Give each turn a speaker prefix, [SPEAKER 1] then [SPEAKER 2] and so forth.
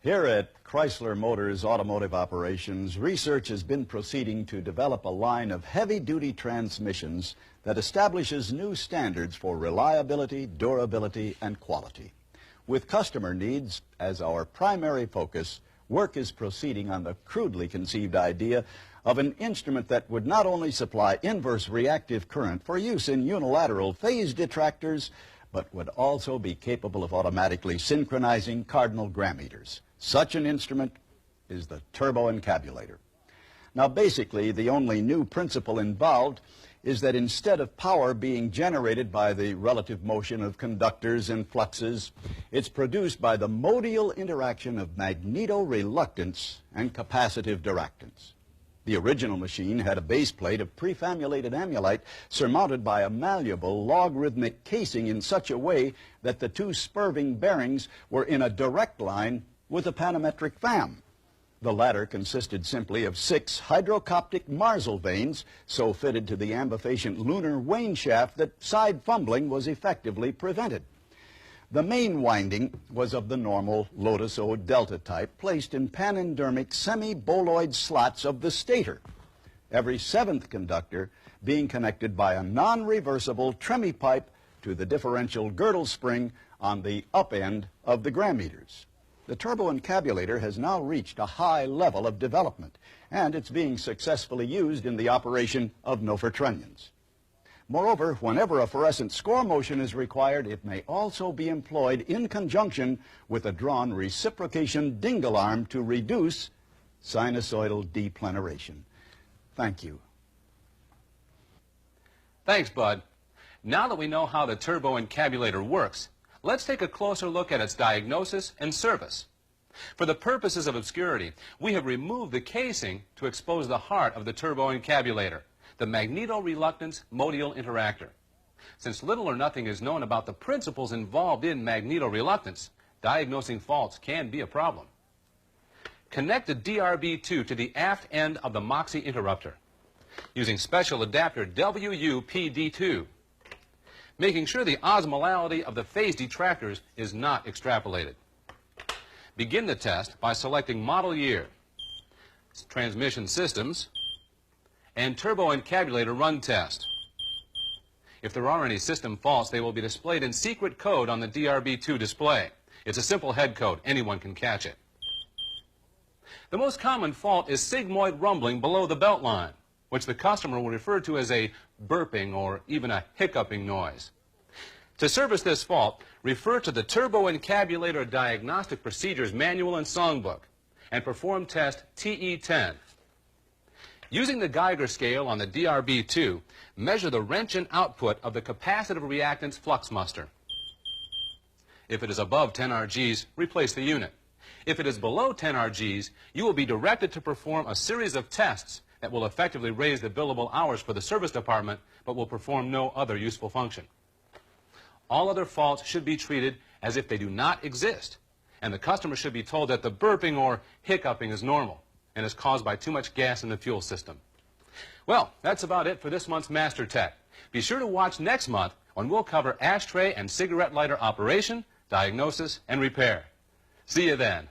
[SPEAKER 1] Here at Chrysler Motors Automotive Operations, research has been proceeding to develop a line of heavy-duty transmissions that establishes new standards for reliability, durability, and quality. With customer needs as our primary focus, work is proceeding on the crudely conceived idea of an instrument that would not only supply inverse reactive current for use in unilateral phase detractors, but would also be capable of automatically synchronizing cardinal gram meters. Such an instrument is the turboencabulator. Now, basically, the only new principle involved is that instead of power being generated by the relative motion of conductors and fluxes, it's produced by the modial interaction of magneto-reluctance and capacitive diractance. The original machine had a base plate of prefamulated amulite surmounted by a malleable logarithmic casing in such a way that the two spurving bearings were in a direct line with the panametric fam. The latter consisted simply of 6 hydrocoptic Marsal vanes so fitted to the ambifacient lunar wane shaft that side fumbling was effectively prevented. The main winding was of the normal Lotus O delta type, placed in panendermic semi-boloid slots of the stator, every 7th conductor being connected by a non-reversible tremie pipe to the differential girdle spring on the up end of the gram meters. The turboencabulator has now reached a high level of development, and it's being successfully used in the operation of Nofer-Trunnions. Moreover, whenever a fluorescent score motion is required, it may also be employed in conjunction with a drawn reciprocation dingle arm to reduce sinusoidal depleneration. Thank you.
[SPEAKER 2] Thanks, Bud. Now that we know how the turboencabulator works, let's take a closer look at its diagnosis and service. For the purposes of obscurity, we have removed the casing to expose the heart of the turboencabulator, the magneto-reluctance modial interactor. Since little or nothing is known about the principles involved in magneto-reluctance, diagnosing faults can be a problem. Connect the DRB2 to the aft end of the MOXIE interrupter using special adapter WU-PD2, making sure the osmolality of the phase detractors is not extrapolated. Begin the test by selecting model year, transmission systems, and turboencabulator run test. If there are any system faults, they will be displayed in secret code on the DRB2 display. It's a simple head code. Anyone can catch it. The most common fault is sigmoid rumbling below the belt line, which the customer will refer to as a burping or even a hiccuping noise. To service this fault, refer to the Turboencabulator Diagnostic Procedures Manual and Songbook and perform test TE10. Using the Geiger scale on the DRB2, measure the Roentgen output of the capacitive reactance flux muster. If it is above 10 RGs, replace the unit. If it is below 10 RGs, you will be directed to perform a series of tests that will effectively raise the billable hours for the service department, but will perform no other useful function. All other faults should be treated as if they do not exist, and the customer should be told that the burping or hiccuping is normal and is caused by too much gas in the fuel system. Well, that's about it for this month's Master Tech. Be sure to watch next month when we'll cover ashtray and cigarette lighter operation, diagnosis, and repair. See you then.